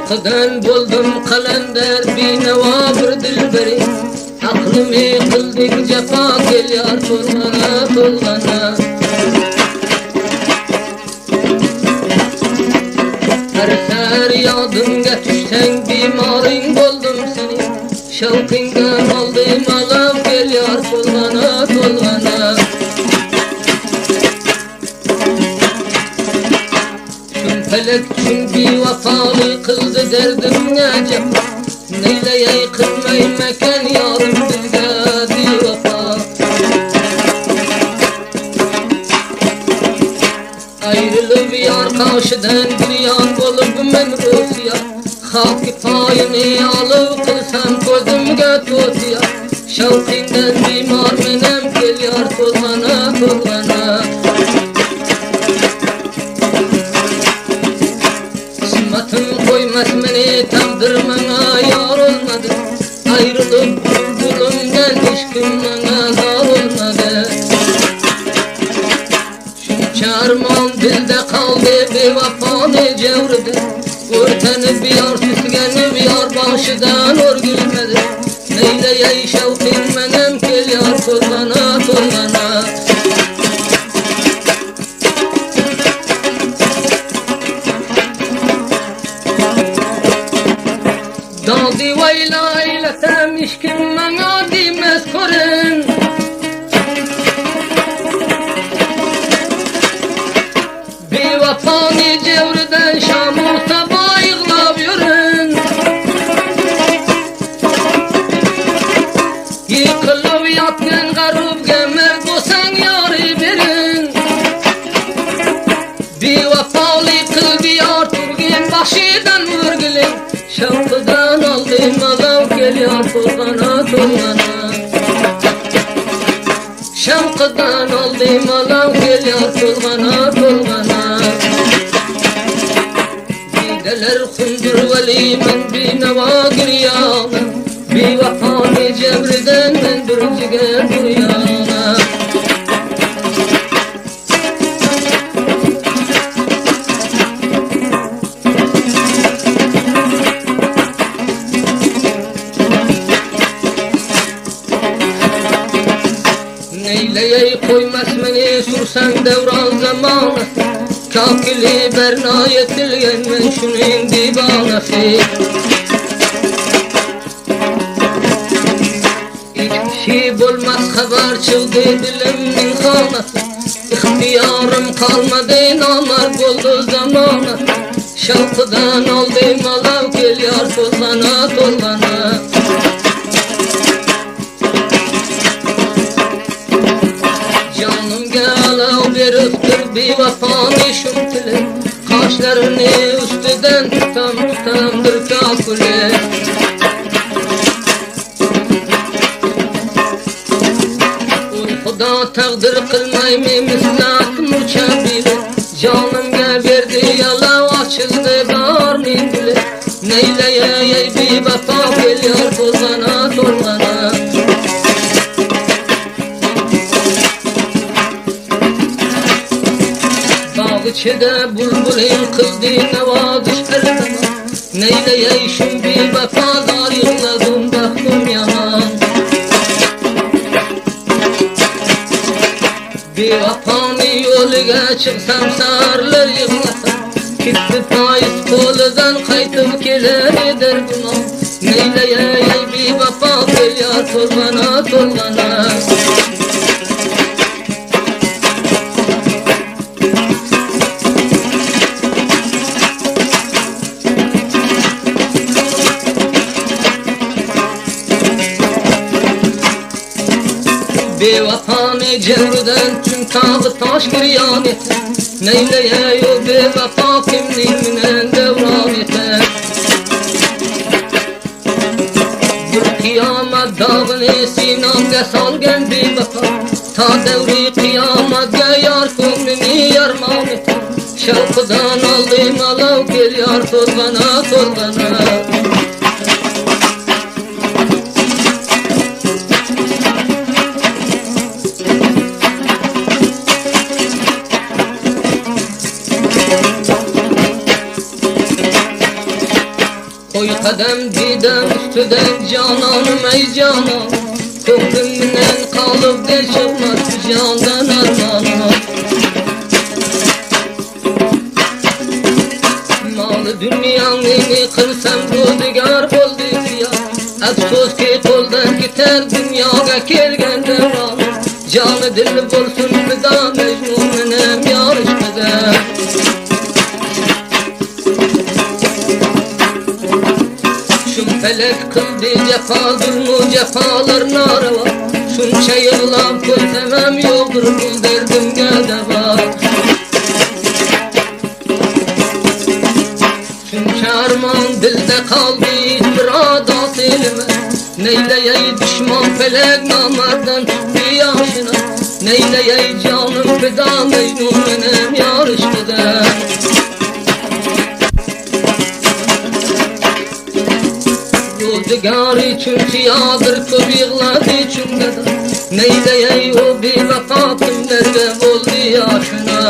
Şevkıdan buldum kalender bineva bir dilberi. Aklımı kıldık cefa gel yar kulgana kulgana. Her yadımga düşsen bimarin buldum seni. Şevkinden aldım alam gel yar kulgana kulgana. Felek çünkü vafalı kıldı derdim necep. Neyleyey kılmay mekan yarım bilgadi vafa. Ayrılıp yar karşıdan bir yan bulup men Rusya. Hak payını alıp kılsam gözümge tutuya. Şevkinden bimar menem gel yar kulgana kulgana. Kısmetim koymaz beni tavdırmana yar olmadı. Ayrılıp bulundan işkim bana zar olmadı. Şu çarmağım dilde kaldı bir vafanı cevridi. Örteni bir yar süsgeni bir yar başıdan örgülmedi. Neyleyey şevkim menem gel yar kulgana kulgana. Daldi vayla eyletem işkim bana dimez korun. Bir vafani cevriden şamu sabah yığlab yürün. Yıkılıp yatken garip gemer dosan yarı verin. Bir vafalı kıl bir yar turgin başıdan vurgulun. Şevkıdan aldım alam gel yar kulgana kulgana. Şevkıdan aldım alam gel yar kulgana kulgana. Gideler kundur veli men bir neva giryana. Bir vafani cevriden men dürcüge duryana. Neyleyey koymaz beni sursan devran zamanı. Kakili berna yetilgen men şunun divanası. Hiçbir şey bulmaz haber çıktı dilimin kanası. İhtiyarım kalmadı namar buldu zamanı. Şevkıdan aldım alav gel yar kulgana kulgana. Bir vafanı şumtile. Kaşlarını üstüden tutamdır kakule. Uykuda takdir kılmaymi mislat mürçabili. Canımga verdi yalav açıldı garmin bile. Neyleyey bir vafa gel yar kulgana kulgana. İçide bulbulin kıldı neva düşerdim. Neyleyey şimdi vefadar yılladım baktım yaman. Bir vafani yoluga çıksam sarılır yıkmasam. Gitti faiz koludan kaytıp gelir eder günah. Neyleyey bir vafa gel yar kulgana kulgana. Bir vafanı cevrden tüm tağı taş giryan eter. Neyleyey o bir vafa kimliğinden devran eter. Bir kıyamet dağını sinamga salgen bir vafa. Ta devri kıyametga yar kumlini yarman eter. Şevkıdan aldım alav gel yar kulgana kulgana. kadem didem üstüden cananım ey canan, ko'nglimden kalıp de çıkmaz candan armanım. Malı dünyanı kırsam ro'zgar bo'ldi ya, afsus ki qo'ldan ketar dunyoga kelgan davron. Canı dil bo'lsin fido Mecnun'im yor ishqida. Shum felek qildi jafo zulmu jafolar narava, shuncha yig'lab ko'rsam ham yo'qdir bu dardimga davo. Shuncha armon dilda qoldi iroda selime, neyleyey düşman felek namerden yaşına, neyleyey canım fida Mecnun'um yar ishqida. Ro'zgar için tiyadır ko'p yig'ladi ichimda, neyleyey o bevafo kimlarga bo'ldi yoshina.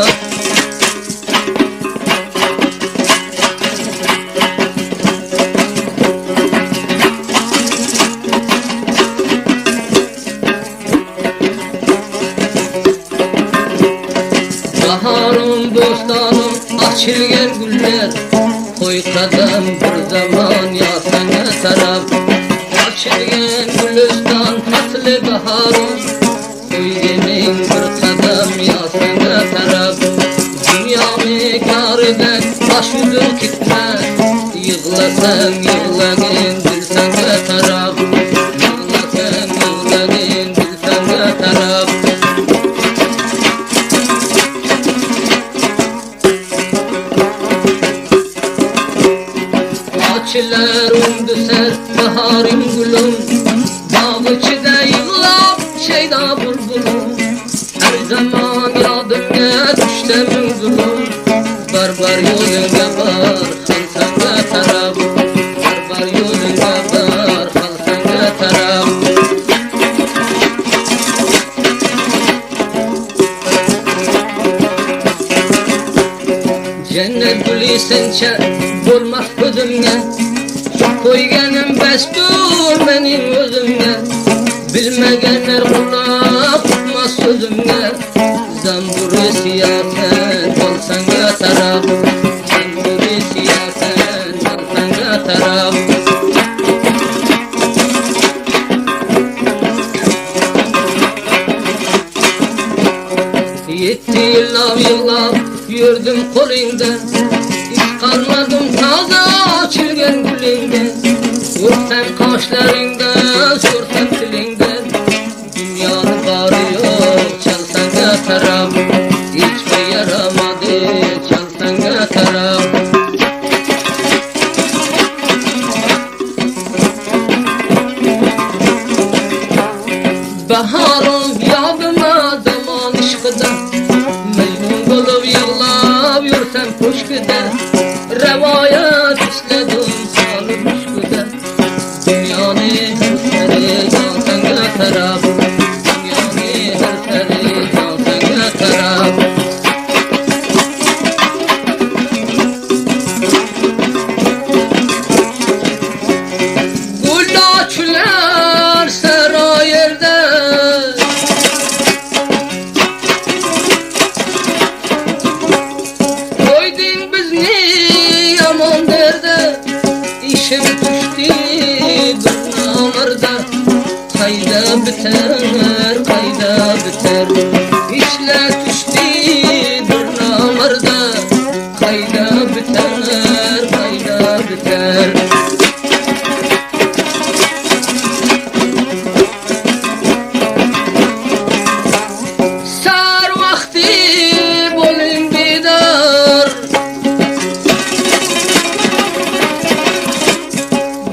Baharım, bostanım, açılgan güller, koy kadem bir zaman ya sana taraf. Açılgan gülistan fasli baharım, koy yemin bir kadem ya sana taraf. Dünyamı karıdan baş yüzüm gitme, yığlasan yığlagin dil sana taraf. Yığlasan yığlagin dil sana taraf. Açılar undüser baharım gülüm, dağ içinde yığlap şeyda bulbulum. Her zaman yadımga düştüm zulüm, barbar yolunga bar hal sanga taraf. Barbar yolunga bar hal sanga taraf. Cennet gülü sençe bo'lmas ko'zimga, qo'yganim bastur mening o'zimga. Bilmaganlar quloq tutmas so'zimga, zamburi siyosan bo'lsanga taraf. Zamburi siyosan bo'lsanga taraf. Yetti yillab yig'lab yurdim qo'lingda, kalmadım taze açılgan gülünden. Vursam kaşlarından, sorsam tilinden, dünyanın bari yok çalsanga taraf. Hiçbir yaramadı çalsanga taraf. Baharım yadıma zaman ishqida, Mecnun bulup yığlab yursam ko'shkida. Rivayet istedim salıp müşküde, dünyanı her seri yansanga taraf. Dünyanı her seri yansanga taraf. Gül açılar sarayerde, koydun bizni yaman derde. İşim düştü bir namarda, kayda biter, kayda biter. İşler düştü bir namarda, kayda biter, kayda biter. Sar vakti bo'ling bedor,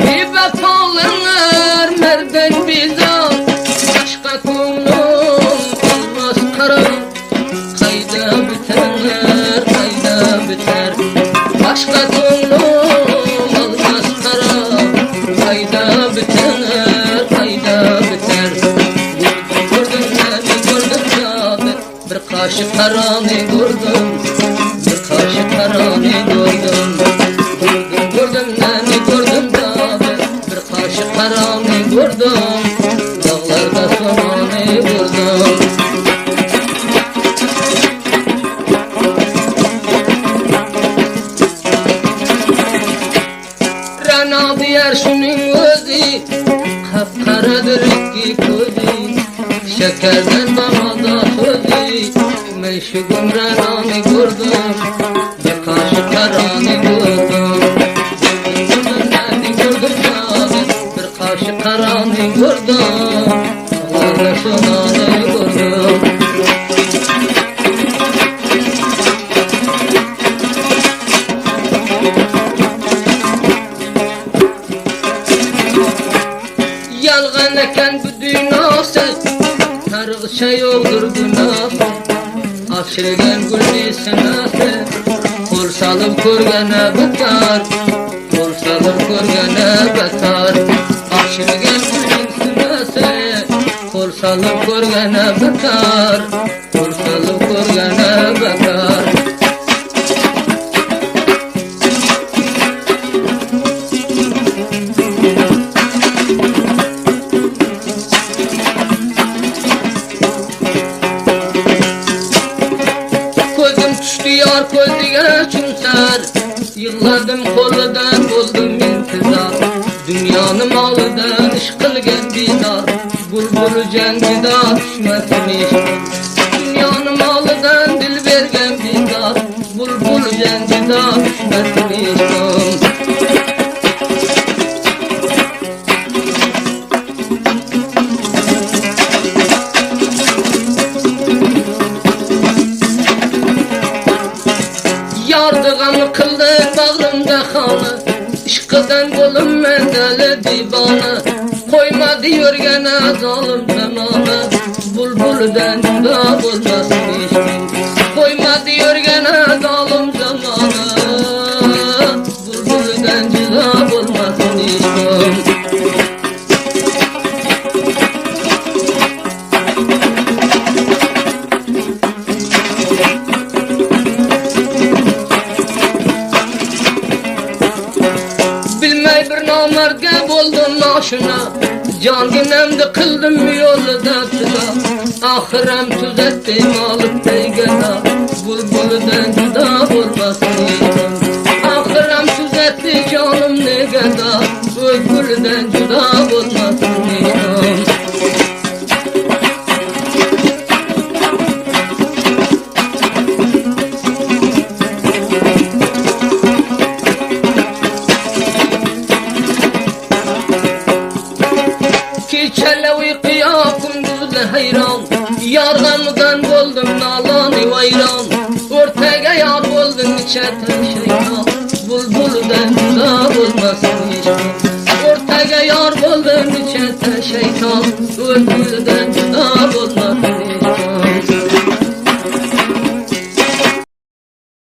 bevafolar merdan bezor. Boshqa ko'nglim olmas qarar, qayda biter, qayda biter. Boshqa ko'nglim olmas qarar, qayda biter, qayda biter. Gördüm seni gördüm cadı, bir kaşık tarhana gördüm, bir kaşık tarhana gördüm. Gördüm seni gördüm cadı. şunun özü kapkaradır iki közü şekerden damada sözü meşhum rananı gördüm bir kaşık karanı gördüm rananı gördüm bir kaşık karanı gördüm ağlarla sonanı gördüm. Yalgan eken bu dünyası tarık şey yoktur günahı Akşirgen gülni senası Kol salıp körgene batar Kol salıp körgene batar Akşirgen gülni senası Kol salıp körgene batar Kol salıp körgene batar. Yar ko'ziga cho'msar yig'ladim qo'lidan bo'ldim intizor dunyoni molidan ish qilgan bidor bulbul jangida tushmasin eshik dunyoni molidan dil bergan bidor bulbul jangida tushmasin eshik. Yardığamı kıldı bağrımda xanı İşqıdan kolum mendeli divana Koyma diyor gene zalim zamanı Bulbulden juda olmasın işim Koyma diyor gene zalim zamanı Bulbulden juda olmasın işim. Bilmey bir namerge boldum naşına Can günemde kıldım yolda tıra Ahirem tüzettim alıp beygana Bulbulden juda olmasın Ahirem tüzetti canım ne gada Bulbulden juda olmasın Çelevi kıyakum düzle hayran Yargamdan boldum nalani vayran Ortega yar boldum içerten şeytan Bulbulden juda olmasın işim Ortega yar boldum içerten şeytan Bulbulden juda